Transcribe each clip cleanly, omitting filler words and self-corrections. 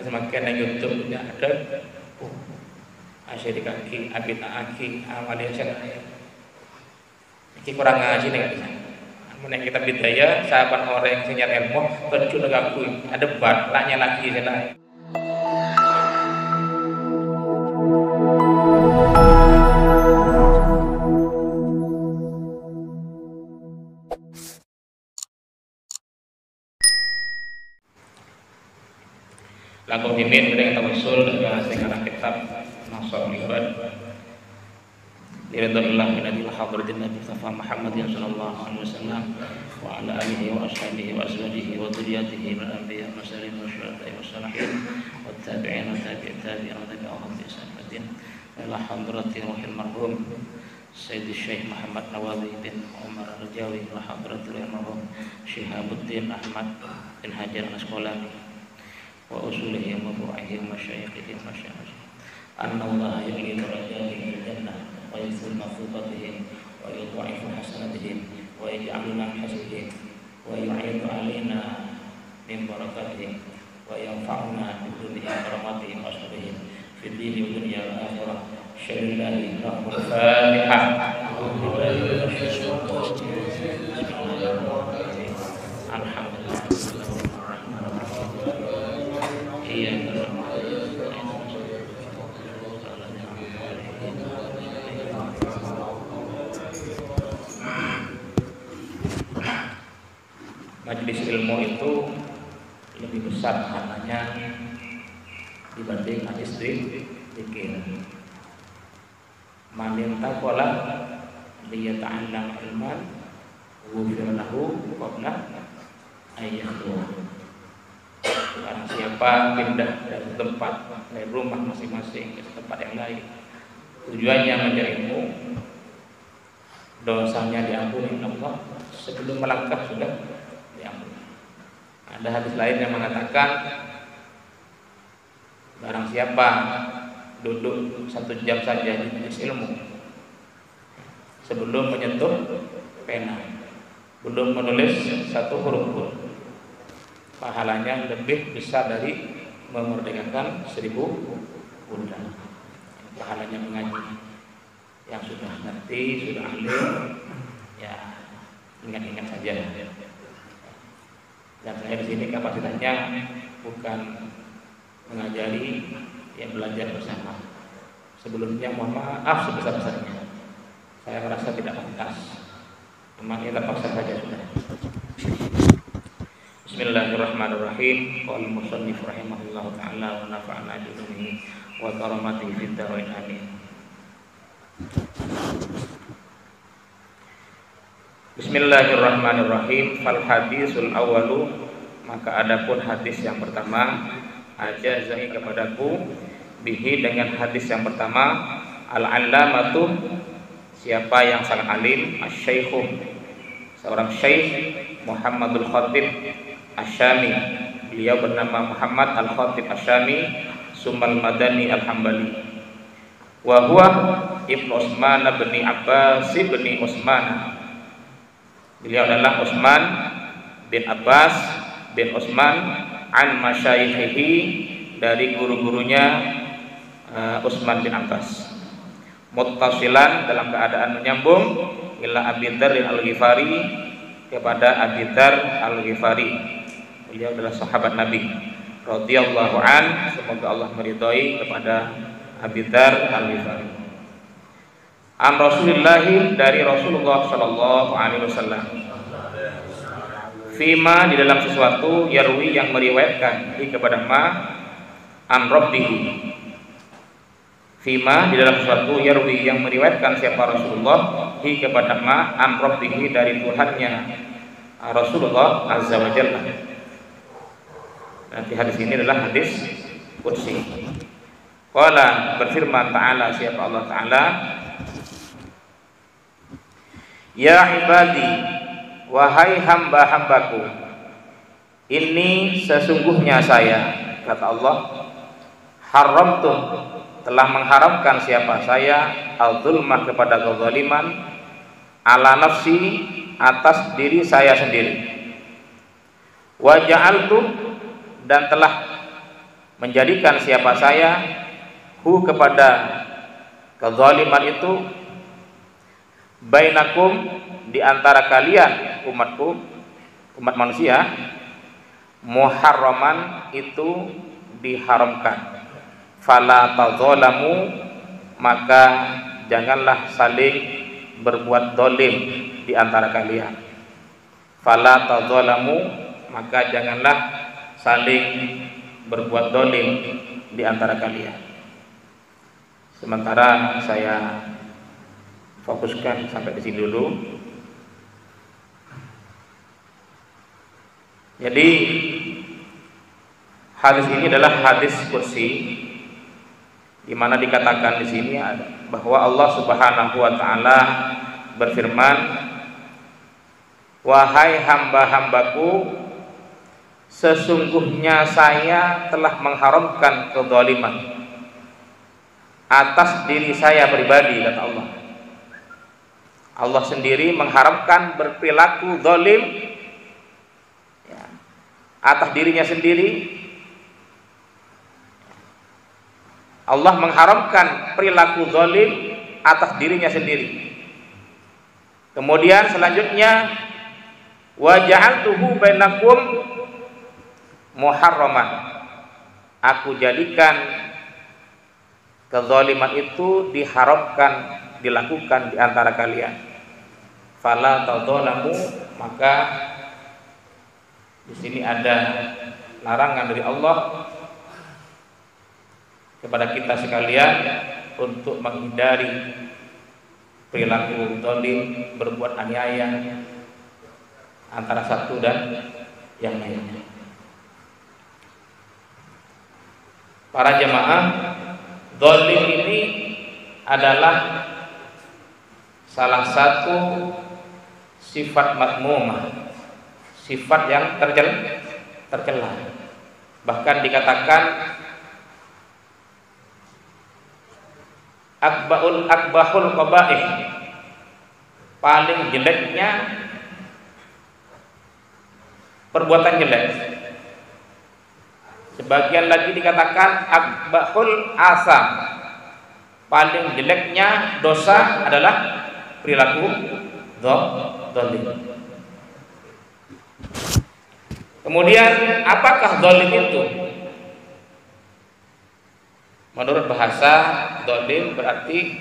semakin yang YouTube tidak ada asyik kaki abid aki awalnya saya ini kurang ngaji nih kan meneng kita bidaya sahabat orang yang senyar ilmu terjun aku ada debat tanya lagi saya langkung dimin dengan tawasul dengan sekarang kitab Nasr Ibad liridullah min adil hadratin Nabi Mustafa Muhammad sallallahu alaihi wasallam wa ala alihi wa ashabihi wa azwajihi wa dhurriyyatihi min anbiya masarin wa syuhada'i wa salihin wa tabi'in wa tabi'in wa tabi'ahum bi ihsan ila hadrati ruhil marhum Sayyidi Syekh Muhammad Nawawi bin Umar Al-Jawi wa hadrati ruhil marhum Syihabuddin Ahmad bin Hajar Al-Asqalani wa usulihi wa furu'ihi wa masyayikhihim wa syaikhihim anna Allah yu'lidu rajaihi fil jannah wa yusir mafruqatihim wa yudha'ifu hasanatihim wa yaj'aluna hasibihim wa yu'idu alaina min barakatihim wa yanfa'una bi dunya karamatihim wa ashabihim fid dini wa dunya wal akhirah syaillahi rahmul fatihah alhamdulillah Majelis ilmu itu lebih besar maknanya dibanding majelis zikir. Man yantaqala liyata'allam ilman ghufira lahu qabla ayyatu. Barang siapa pindah dari tempat dari rumah masing-masing ke tempat yang lain tujuannya mencari ilmu, dosanya diampuni Allah sebelum melangkah sudah diampuni. Ada hadis lain yang mengatakan barang siapa duduk 1 jam saja di majelis ilmu sebelum menyentuh pena, belum menulis 1 huruf pun, pahalanya lebih besar dari memerdekakan 1000 budak. Pahalanya mengaji yang sudah ngerti, sudah ahli, ya ingat-ingat saja. Dan saya di sini kapasitasnya bukan mengajari, ya belajar bersama. Sebelumnya mohon maaf sebesar-besarnya. Saya merasa tidak pantas. Memang kita paksa saja sudah. Bismillahirrahmanirrahim. Qala al-musannif rahimahullahu taala wa nafa'ana bi ilmihi wa karamatihi fid dharain amin. Bismillahirrahmanirrahim. Fal hadisul awalu, maka adapun hadis yang pertama, ajazahi kepadaku bihi dengan hadis yang pertama, al-allamatu, siapa yang sangat alim, asy-syaikhu, seorang syekh Muhammadul Khatib Asyami, beliau bernama Muhammad Al-Khatib Asyami Sumal Madani Al-Hambali, wa huwa Ibnu Utsman bin Abbas bin Utsman. Beliau adalah Utsman bin Abbas bin Utsman an masyayikhihi, dari guru-gurunya Utsman bin Abbas, muttasilan dalam keadaan menyambung ila Abi Dzar Al-Ghifari, kepada Abi Dzar Al-Ghifari. Beliau adalah sahabat Nabi radhiyallahu an, semoga Allah meridhai kepada Abi Dzar Al-Ghifari. An Rasulillah, dari Rasulullah sallallahu alaihi wasallam, fima, di dalam sesuatu, yarwi, yang meriwayatkan, hi kepada ma, an rabbihi, fima, di dalam sesuatu, yarwi, yang meriwayatkan siapa Rasulullah, hi kepada ma, an rabbihi, dari Tuhannya Rasulullah azza wa jalla. Nanti hadis ini adalah hadis qudsi. Qala, berfirman ta'ala, siapa Allah ta'ala, ya ibadi, wahai hamba-hambaku, ini sesungguhnya saya, kata Allah, haramtum, telah mengharamkan siapa saya, al-zulmah, kepada kezaliman, ala nafsi, atas diri saya sendiri, wa ja'altu, dan telah menjadikan siapa saya kepada kezaliman itu bainakum di antara kalian umatku, umat manusia, muharraman itu diharamkan. Fala tadzalamu, maka janganlah saling berbuat zalim di antara kalian. Fala tadzalamu, maka janganlah saling berbuat zalim di antara kalian. Sementara saya fokuskan sampai di sini dulu. Jadi hadis ini adalah hadis kursi, di mana dikatakan di sini bahwa Allah Subhanahu wa taala berfirman, wahai hamba-hambaku, sesungguhnya saya telah mengharamkan kezaliman atas diri saya pribadi, kata Allah. Allah sendiri mengharamkan berperilaku zalim atas dirinya sendiri. Allah mengharamkan perilaku zalim atas dirinya sendiri. Kemudian selanjutnya, wa ja'altuhu bainakum muharraman, aku jadikan kezaliman itu diharamkan dilakukan di antara kalian. Fala tadzalamu, maka di sini ada larangan dari Allah kepada kita sekalian untuk menghindari perilaku zalim, berbuat aniaya antara satu dan yang lainnya. Para jemaah, zalim ini adalah salah satu sifat madmumah, sifat yang tercela. Bahkan dikatakan akbahul qabaih, paling jeleknya perbuatan jelek. Sebagian lagi dikatakan akbahul asam, paling jeleknya dosa adalah perilaku zalim. Kemudian apakah zalim itu? Menurut bahasa, zalim berarti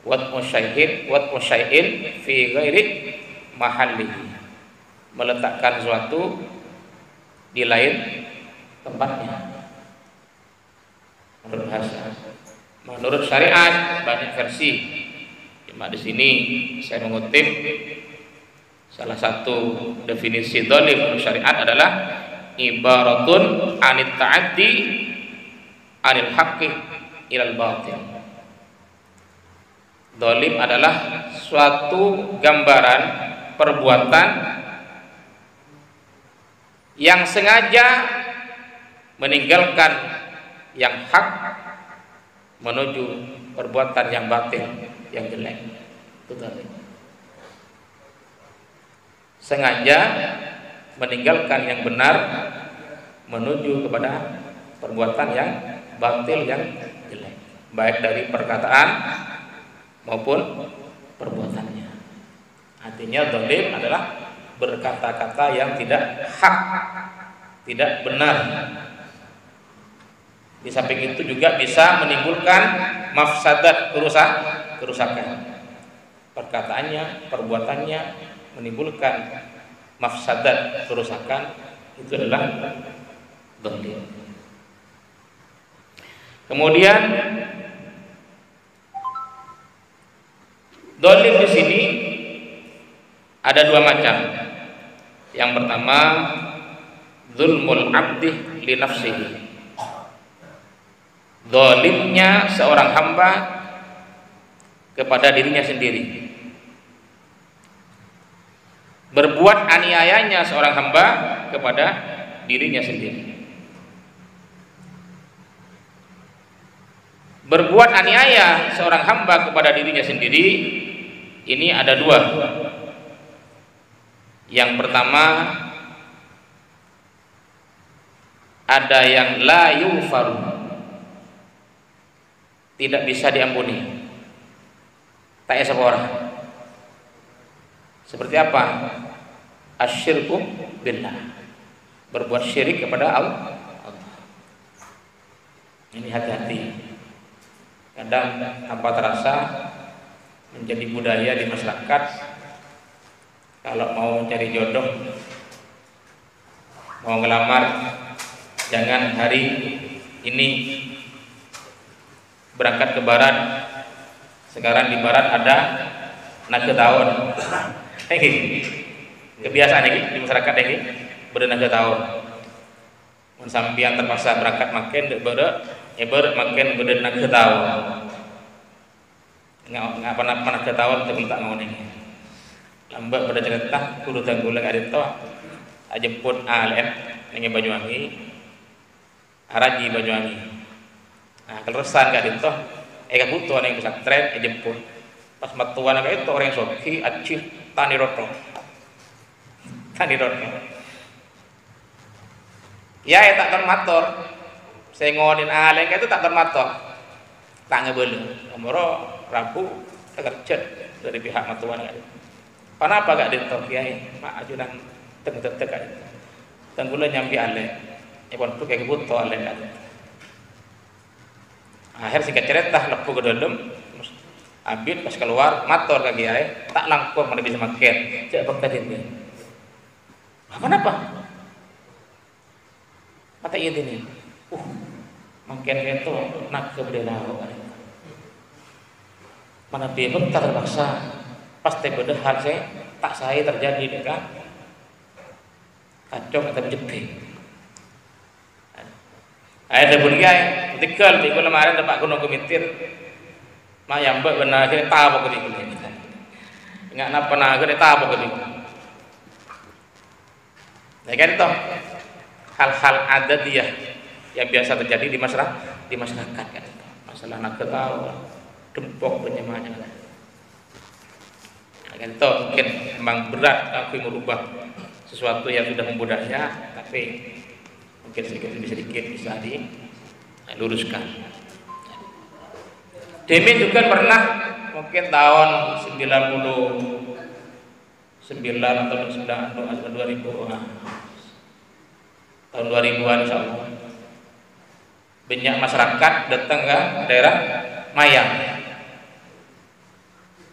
wat'u syai'in fi ghairi mahallihi, meletakkan sesuatu di lain tempatnya. Menurut bahasa. Menurut syariat banyak versi. Cuma di sini saya mengutip salah satu definisi zalim menurut syariat adalah ibaratun anit ta'addi anil haqqi ilal batil. Zalim adalah suatu gambaran perbuatan yang sengaja meninggalkan yang hak menuju perbuatan yang batil, yang jelek. Itu zalim. Sengaja meninggalkan yang benar menuju kepada perbuatan yang batil, yang jelek, baik dari perkataan maupun perbuatannya. Artinya zalim adalah berkata-kata yang tidak hak, tidak benar. Di samping itu juga bisa menimbulkan mafsadat, kerusakan. Perkataannya, perbuatannya menimbulkan mafsadat, kerusakan, itu adalah zalim. Kemudian zalim di sini ada dua macam. Yang pertama, zulmul abdi li nafsihi, zalimnya seorang hamba kepada dirinya sendiri. Berbuat aniayanya seorang hamba kepada dirinya sendiri. Berbuat aniaya seorang hamba kepada dirinya sendiri ini ada dua. Yang pertama ada yang la yufaru, tidak bisa diampuni. Tak ya orang. Seperti apa? Asyirku billah, berbuat syirik kepada Allah. Ini hati-hati. Kadang tanpa terasa menjadi budaya di masyarakat, kalau mau mencari jodoh, mau ngelamar, jangan hari ini berangkat ke barat. Sekarang di barat ada nagetaun. Kebiasaan ini di masyarakat ini bernagetaun. Sampian terpaksa berangkat makin makin bernagetaun. Ngapa nagetaun tapi tak mau nih. Lambat pada cerita kudu tanggul lagi itu jemput alef ning Banyuwangi, araji Banyuwangi. Nah, keleresan gak itu kebutuhan yang pesantren jemput. Pas matuan kayak itu orang soki acih tani roto. Ya tak termator. Saya ngonin aleng itu tak termator. Tak ngebelu. Omoro Rabu kerja dari pihak matuan kayak itu. Kenapa gak ditok kiai? Mak ajudan teng-teng kayak itu. Tenggula nyambi aleng. Ya pun tuh kayak kebutuhan aleng kan. Akhir singkat cerita lepu ke dalam abid pas keluar mator ke kiai tak langkung mana bisa makan cek bakta ini kenapa kata iya ini makan itu nak ke berdela mana bingung tak terpaksa pasti beda hal saya terjadi dekat kacau atau jepit. Ada pun kiai tikal di kemarin dapat gunung kumitir mayam benar kira tahu ke ini nggak napa nak kira tahu ke ini ya kan itu hal-hal adat dia yang biasa terjadi di masyarakat kan masalah nak ketawa dempok penyemanya kan itu mungkin memang berat aku merubah sesuatu yang sudah membudaya tapi mungkin sedikit bisa diluruskan. Demin juga pernah mungkin tahun 99 atau 2000 tahun 2000-an insyaallah banyak masyarakat datang ke daerah Mayang.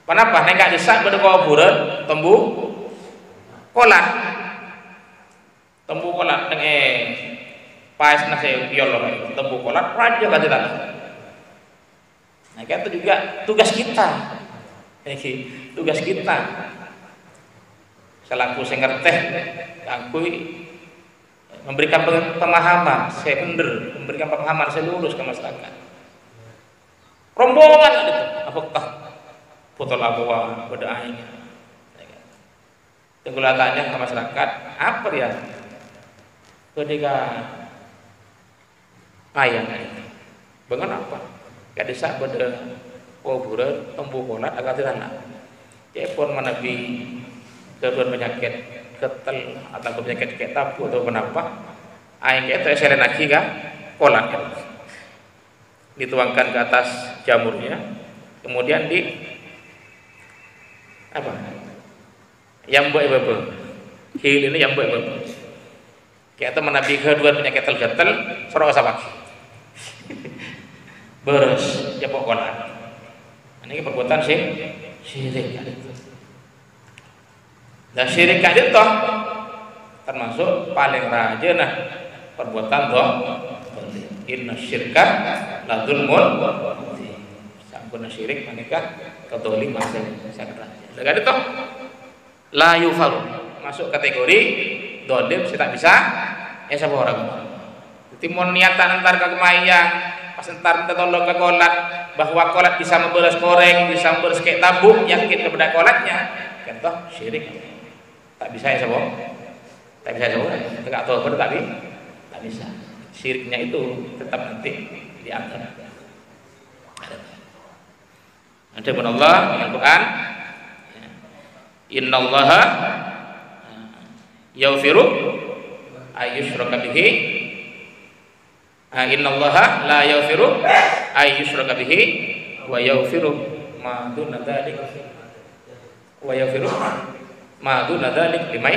Kenapa? Nek gak desak pada kuburan tembu kolat pas nasi yolo tembu kolat raja kan tidak. Nah itu juga tugas kita. Tugas kita selaku sing ngerteh aku memberikan pemahaman, saya bener memberikan pemahaman saya lurus ke masyarakat. Rombongan itu apakah botol aqua berdoanya. Tenggulah tanya ke masyarakat, apa ya? Ketika ayam ini, bangun apa? Gak bisa pada kuburan, tembu kolat agak tidak. Cepon menabi kebutuhan penyakit ketel atau penyakit ketapu atau kenapa? Ayam itu seren lagi kan? Kolat dituangkan ke atas jamurnya, kemudian di apa? Yang buat ibu, hil ini yang buat ibu. Kita menabi kedua penyakit gatal, sorok sabak. Beres, ya pokoknya. Ini perbuatan syirik. Dan syirik itu termasuk paling raja nah perbuatan doh. Inna syirka la dzulmun. Sampun syirik menikah kedoliman sangat raja. Dengan itu la yufaru masuk kategori dolim saya tak bisa siapa orang timon niatan antar ke kemayang pas entar tolong ke kolat bahwa kolat bisa memberes koreng bisa memberes kayak tabung yakin kepada kolatnya kan toh syirik tak bisa siapa tak tahu tapi tak bisa syiriknya itu tetap nanti dianggap ada pun Allah dengan Quran innallaha yaghfiru ayyushraka bihi Innallaha la yaghfiru ay yushraka bihi wa yaghfiru ma duna dzalik wa yaghfiru ma duna dzalik liman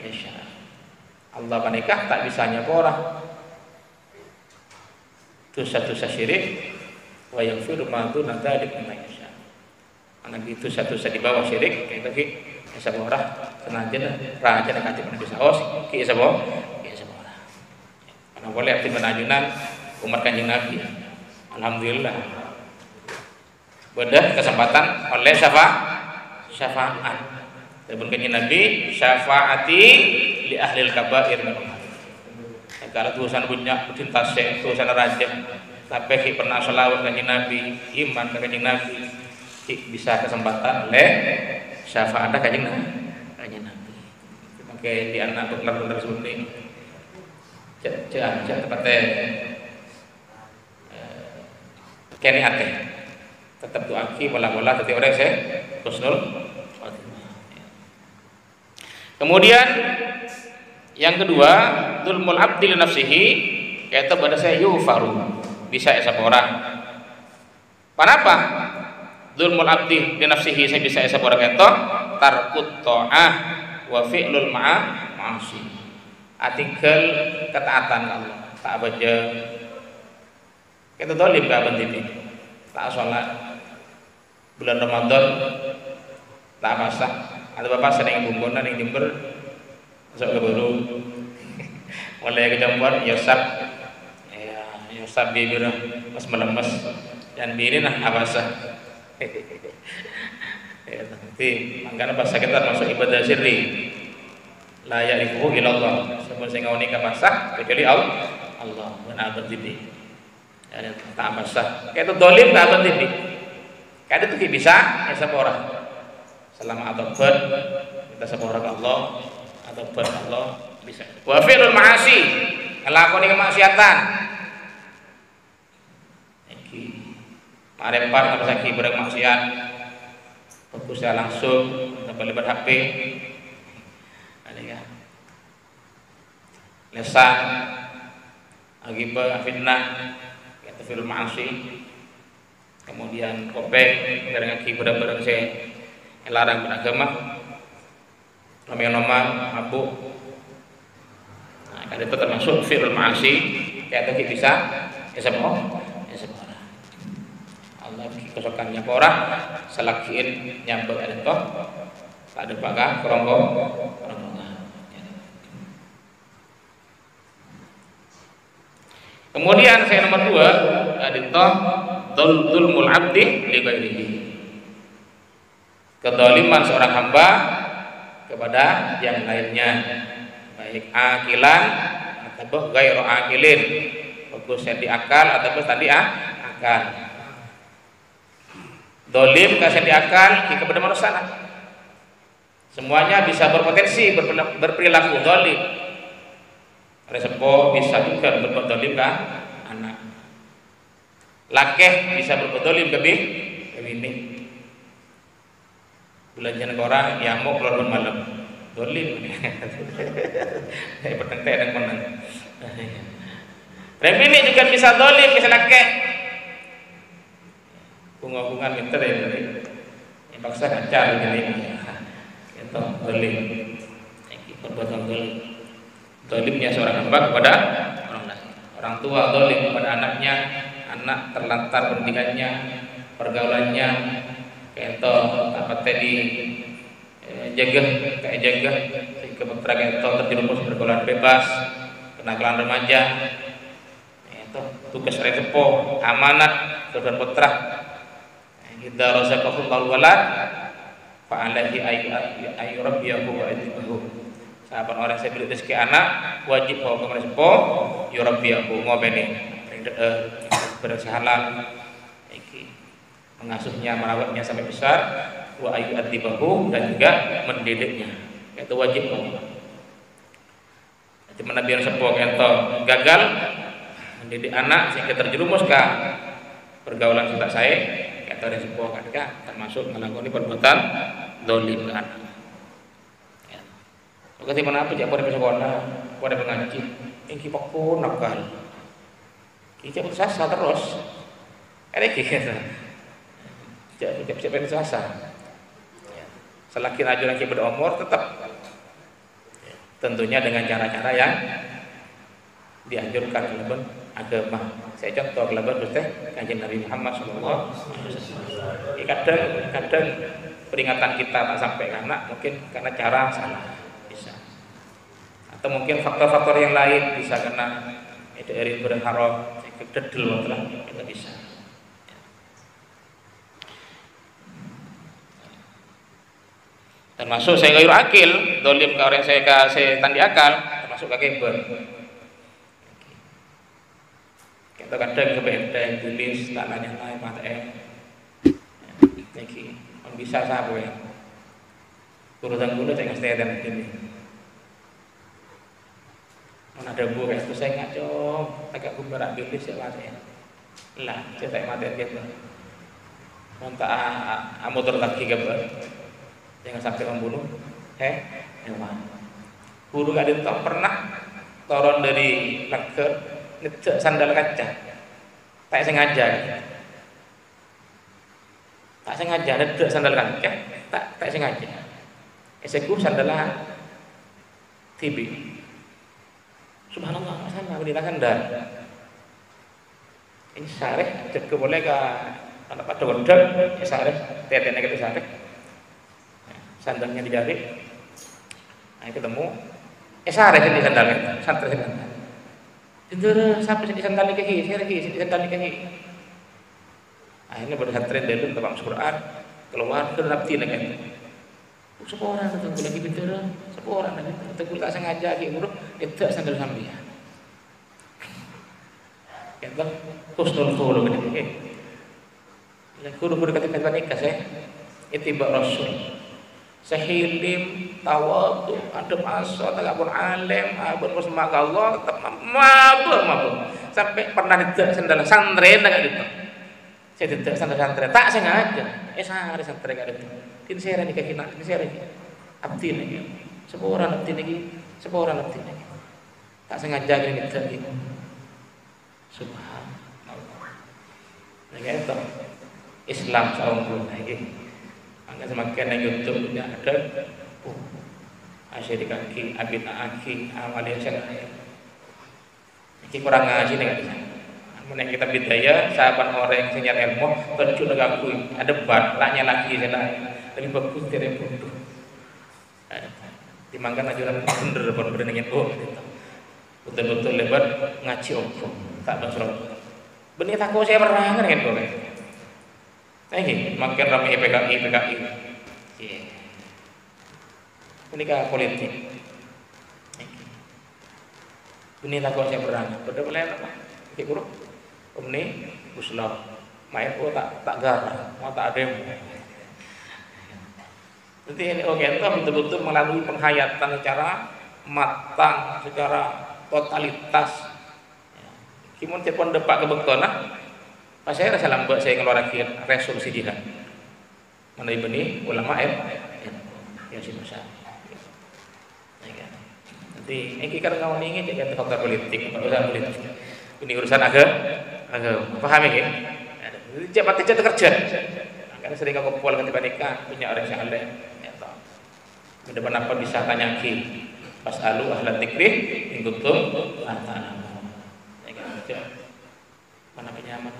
yasha. Allah menikah tak bisa nyepora dosa-dosa syirik wa yaghfiru ma duna dzalik liman yasha. Ana gitu dosa-dosa di bawah syirik kayak tadi sabora senajan raja nekati bisa os ki sabora boleh aktif menajunan umat Kanjeng Nabi. Alhamdulillah beda kesempatan oleh syafaat Ibn Kanjeng Nabi syafaati li ahlil kabair min umat. Kalau tulisan punya cinta sek tulisan raja tapi pernah selawat Kanjeng Nabi iman ke Kanjeng Nabi bisa kesempatan oleh syafaat Kanjeng Nabi. Pakai di anak benar-benar seperti ini jangan tepatnya kini ate tetap doaki bola-bola tetapi orang saya husnul khotimah. Kemudian yang kedua dzulmul abdi li nafsihi yaitu pada saya yufaru bisa esa orang. Kenapa dzulmul abdi li nafsihi saya bisa esa orang itu tarkut ta'ah wa fi'lul ma'asi. Artikel ketaatan Allah tak baca kita dolim gak penting tak sholat bulan Ramadan tak masak ada bapak sering bumbunan yang jember masuk ke baru mulai kejampuan yosap bibir mas melemes dan biri nah abasa nanti makanya bahasa kita masuk ibadah sirri la ya'rifu illallah sebab saya ngau nikah basah kecuali Allah benar berdiri ada tak basah kayak itu dolim tak berdiri kayak itu bisa ya sepora selama atobat kita sepora ke Allah atobat Allah bisa wa fi'lul ma'asi ngelakoni kemaksiatan iki marepar kalau sakit bareng maksiat fokusnya langsung tanpa lebar HP ya lesan agibah fitnah kata film ma'asi kemudian kopek dengan barang-barang saya larang beragama nomor mabuk nah kan itu termasuk film ma'asi kayak tadi bisa semua Allah kesokannya orang salakin nyambut ada toh tak ada pakai kerongko. Kemudian saya nomor 2 aditoh dzulmul abdi li ghairihi. Kedzaliman seorang hamba kepada yang lainnya baik akilan atau ghairu akilin fokusnya di akal ataupun tadi akal dolim kasih di akal kepada manusia semuanya bisa berpotensi berperilaku dolim. Resepo bisa juga berbuat dolim ke anak, lakeh bisa berbuat dolim ke bini, belanjaan orang yang mau keluar malam dolim, petang teh dan menang. Bini juga bisa dolim, bisa lakeh, bunga-bunga meter ya, paksa kacar jadi, itu dolim, perbuatan dolim. Dolimnya seorang hamba kepada orang lain, orang tua dolim kepada anaknya, anak terlantar pendidikannya, pergaulannya, kayak apa tadi jaga sehingga putra kayak terjerumus pergaulan bebas, kenakalan remaja, itu tugas resepo amanat kepada putra. Kita razaqahullahu walad fa alaihi ayu rabbiyahu wa idhuhu. Sahabat orang saya beri rezeki anak wajib bawa ke resepo yurabbiyahu ngobeni bersahalan mengasuhnya merawatnya sampai besar wa ayu adibahu dan juga mendidiknya itu wajib jadi Nabi resepo ento gagal mendidik anak sehingga terjerumus ke pergaulan sudah saya kata resepo kan termasuk melakukan perbuatan dolim ke anak. Kasi mana apa jak pada sekolah, pada mengaji, ingki pakun nakal. Iki putus asa terus. Ada gitu. Jangan putus asa. Selagi ajaran kita berumur tetap tentunya dengan cara-cara yang dianjurkan dalam agama. Saya contoh dalam Kanjeng Nabi Muhammad SAW. Kadang peringatan kita tak sampai karena mungkin karena cara salah bisa. Atau mungkin faktor-faktor yang lain bisa karena dari berharap kededel kita bisa. Termasuk saya gayur akil, dolim ke orang saya kasih tandi akal, termasuk ke keber. Kita kadang kebedeng, tulis, tangannya naik, mata Niki, bisa sahabat ya. Urutan dulu saya ngasih dan ini. Mana ada bu, itu saya ngaco, agak kumbarak tulis ya mata Lah, saya tak mata gitu. Montak amotor lagi keber. Jangan sampai membunuh hewan. Guru gak ada pernah turun dari leker ngejek sandal kaca. Tak sengaja. Tak sengaja ngejek sandal kaca. Tak sengaja. Eseku sandal tibi. Subhanallah, sana berdiri sandal. Ini sareh, cek boleh ke anak pada wedang, sareh, tetenya kita sareh. Sandalnya dijari, ketemu, sareh di sandalnya, santai sandal. Jendera sampai di sandalnya kaki, saya lagi di sandalnya kaki. Akhirnya bersantren dulu tempat Quran, keluar ke nafti dengan seorang ketemu lagi jendera, seorang lagi ketemu tak sengaja lagi buruk, itu sandal sambil. Kita husnul khuluq ini. Guru-guru kata nikah saya, ittiba Rasul. Sehilim, tawadu, adem asal, takabur alim, abun musmaga Allah, tetap mabuk. Sampai pernah tidak sandal santren, agak gitu. Saya tidak sandal santren, tak sengaja. Sehari santren agak gitu. Tin saya ni kaki nak, tin saya lagi. Abdi lagi, seorang abdi lagi. Tak sengaja gini gitu. Subhanallah. Lagi itu Islam saung lagi. Angkat semakin yang YouTube punya ada asyik kaki, abid aki, amalia sengaja. Ini kurang ngaji nih kan? Menang kita bidaya, sahabat orang yang senyar ilmu, terjun ngakui, ada bat, laknya lagi senang, lebih bagus dari bodoh. Dimangkan ajaran bener dengan betul-betul lebat ngaji opo, tak berserah. Benih takut saya pernah kan boleh. Ini makin ramai PKI. Ini kah politik. Ini takut saya berang. Betul boleh apa? Guru. Ini Muslim. Main tak garang, mau tak demo. Jadi ini kita betul-betul melalui penghayatan secara matang, secara totalitas. Kimun telepon depak kebetulan. Pas saya rasa lambat saya ngeluarin resolusi jihad. Mana ini ulama ya sih masa. Nanti ini kan kamu ingin jadi faktor politik, urusan politik. Ini urusan agama. Paham ya? Cepat kerja. Karena sering aku kumpul ketika nikah punya orang yang ada. Kedepan apa bisa tanya ki? Pas alu ahlat tikri, ingkutum mana penyaman.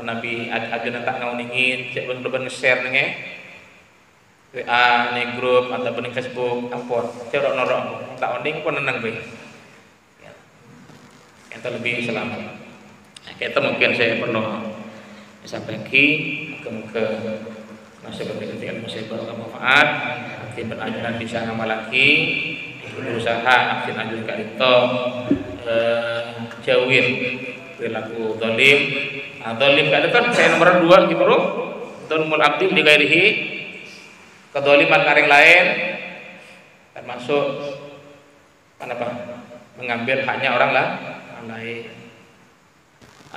Nabi aja tak ngauningin, cek bener-bener nge-share nih, WA nih grup atau ning Facebook, ampun, cek norok, tak oning pun nenang be, kita lebih selamat. Kita mungkin saya perlu sampaikan, muka masuk ke kepentingan masih bermanfaat, aktif berajaran bisa nama lagi, berusaha aktif ajudan kali itu, jauhin perilaku dolim. Dolim kan saya nomor 2 gitu loh. Dzulmul abdi li ghairihi, kedoliman kareng lain, termasuk mengambil haknya orang lain,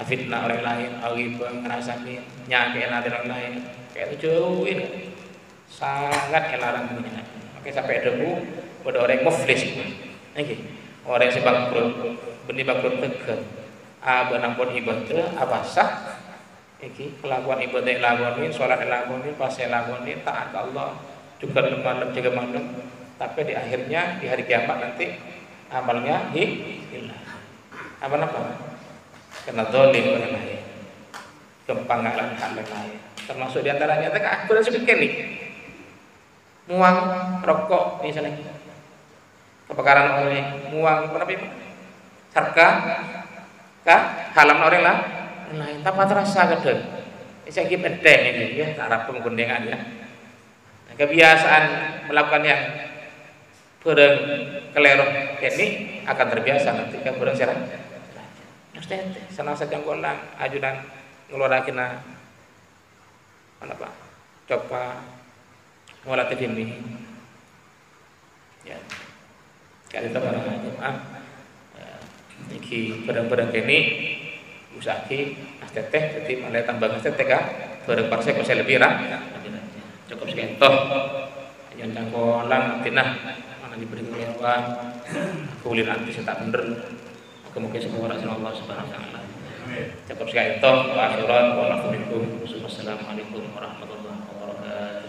fitnah orang lain, ghibah, ngerasani nyakitin orang lain, kayak itu jauhin, sangat larang punya. Makanya sampai debu pada orang muflis, orang yang bangkrut, benih bangkrut tegak. benang pun ibadah abasah iki kelakuan ibadah lakoni, sholat lakoni, puasa lakoni, taat ke Allah juga malam juga malam, tapi di akhirnya di hari kiamat nanti amalnya hilang. Apa kena dolim oleh lain, kepanggalan hak lain, termasuk diantaranya tak aku dan sebagainya nih, muang rokok misalnya, kebakaran oleh muang apa namanya, sarka, halam orang lain, tanpa terasa kedeng, saya kira penting ini ya, cara penggunaan ya, kebiasaan melakukan yang bereng keliru ini akan terbiasa nanti kan bereng serang. Sana saja golang ajudan ngeluarakin apa coba ngolatif ini ya kali itu barang iki barang-barang ini usaki teteh jadi malah tambah teteh kan barang parse kok saya lebih cukup sekian toh yang golang tinah mana diberi kelewat kulit anti tak bener mungkin semua orang Allah Subhanahu wa taala. Cukup sekali toh, wa akhirat wa assalamualaikum warahmatullahi wabarakatuh.